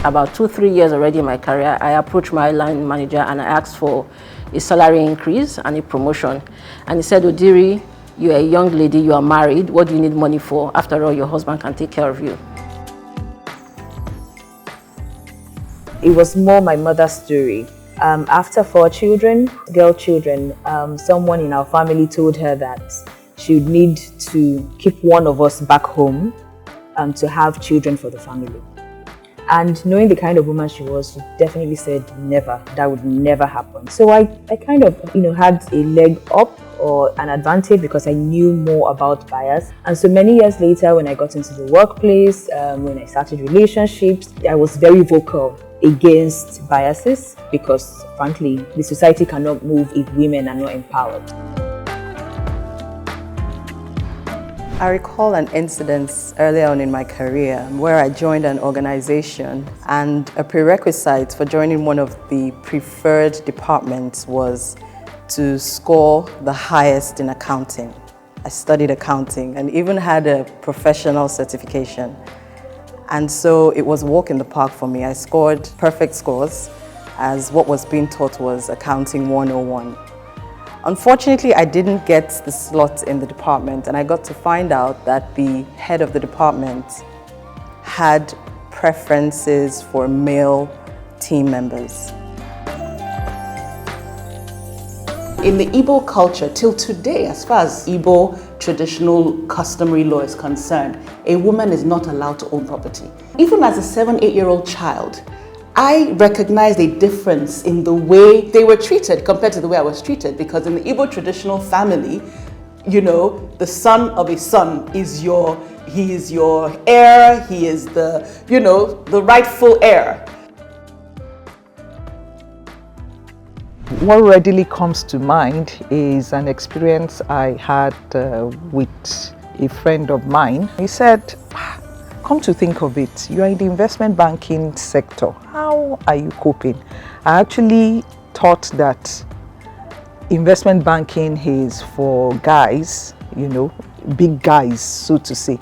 about 2-3 years already in my career, I approached my line manager and I asked for a salary increase and a promotion. And he said, Odiri, you're a young lady, you are married, what do you need money for? After all, your husband can take care of you. It was more my mother's story. After 4 children, girl children, someone in our family told her that she would need to keep one of us back home to have children for the family. And knowing the kind of woman she was, she definitely said never, that would never happen. So I kind of, had a leg up or an advantage because I knew more about bias. And so many years later, when I got into the workplace, when I started relationships, I was very vocal against biases because frankly, the society cannot move if women are not empowered. I recall an incident early on in my career where I joined an organization, and a prerequisite for joining one of the preferred departments was to score the highest in accounting. I studied accounting and even had a professional certification. And so it was a walk in the park for me. I scored perfect scores as what was being taught was Accounting 101. Unfortunately, I didn't get the slot in the department, and I got to find out that the head of the department had preferences for male team members. In the Igbo culture, till today, as far as Igbo traditional customary law is concerned, a woman is not allowed to own property. Even as a 7-8-year-old child, I recognized a difference in the way they were treated compared to the way I was treated, because in the Igbo traditional family, the son of a son is your heir, he is the rightful heir. What readily comes to mind is an experience I had with a friend of mine. He said, come to think of it, you are in the investment banking sector. How are you coping? I actually thought that investment banking is for guys, big guys, so to say.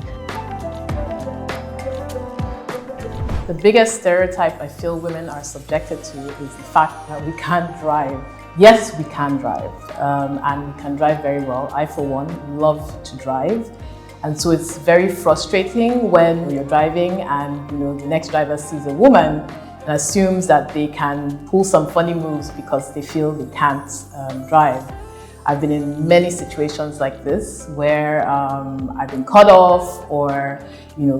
The biggest stereotype I feel women are subjected to is the fact that we can't drive. Yes, we can drive, and we can drive very well. I, for one, love to drive. And so it's very frustrating when you're driving and the next driver sees a woman and assumes that they can pull some funny moves because they feel they can't drive. I've been in many situations like this where I've been cut off or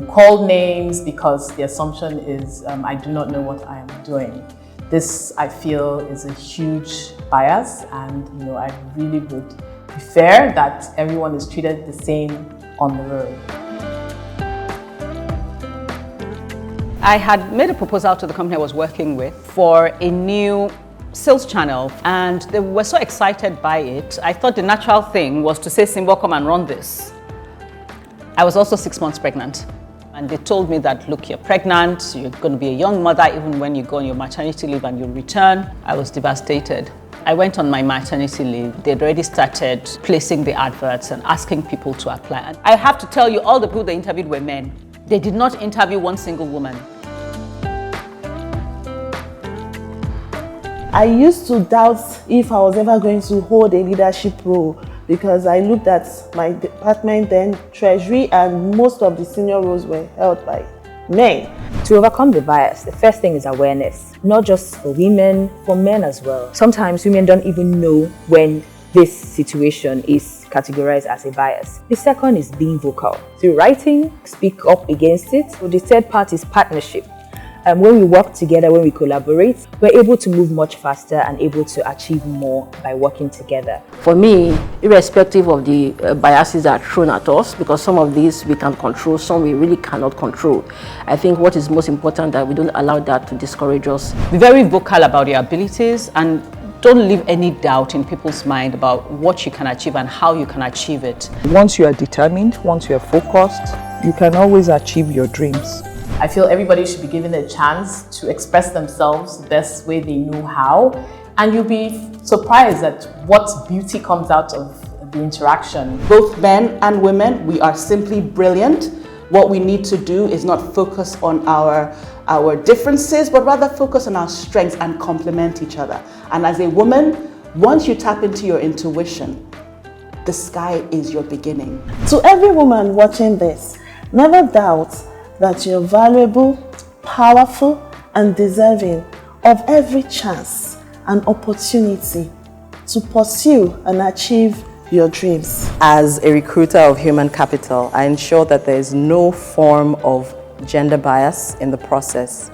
called names because the assumption is I do not know what I am doing. This, I feel, is a huge bias, and I really would be fair that everyone is treated the same on the road. I had made a proposal to the company I was working with for a new sales channel, and they were so excited by it. I thought the natural thing was to say, Simbo, come and run this. I was also 6 months pregnant, and they told me that, look, you're pregnant, you're going to be a young mother even when you go on your maternity leave and you return. I was devastated. I went on my maternity leave. They'd already started placing the adverts and asking people to apply. And I have to tell you, all the people they interviewed were men. They did not interview one single woman. I used to doubt if I was ever going to hold a leadership role because I looked at my department then, Treasury, and most of the senior roles were held by men. To overcome the bias, the first thing is awareness, not just for women, for men as well. Sometimes women don't even know when this situation is categorized as a bias. The second is being vocal. Through writing, speak up against it. So the third part is partnership. When we work together, when we collaborate, we're able to move much faster and able to achieve more by working together. For me, irrespective of the biases that are thrown at us, because some of these we can control, some we really cannot control, I think what is most important that we don't allow that to discourage us. Be very vocal about your abilities and don't leave any doubt in people's mind about what you can achieve and how you can achieve it. Once you are determined, once you are focused, you can always achieve your dreams. I feel everybody should be given a chance to express themselves the best way they know how, and you'll be surprised at what beauty comes out of the interaction. Both men and women, we are simply brilliant. What we need to do is not focus on our differences, but rather focus on our strengths and complement each other. And as a woman, once you tap into your intuition, the sky is your beginning. To every woman watching this, never doubt that you're valuable, powerful, and deserving of every chance and opportunity to pursue and achieve your dreams. As a recruiter of human capital, I ensure that there is no form of gender bias in the process,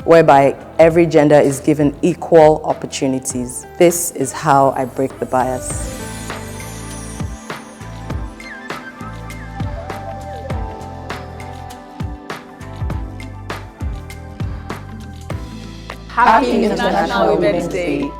whereby every gender is given equal opportunities. This is how I break the bias. Happy International Women's Day.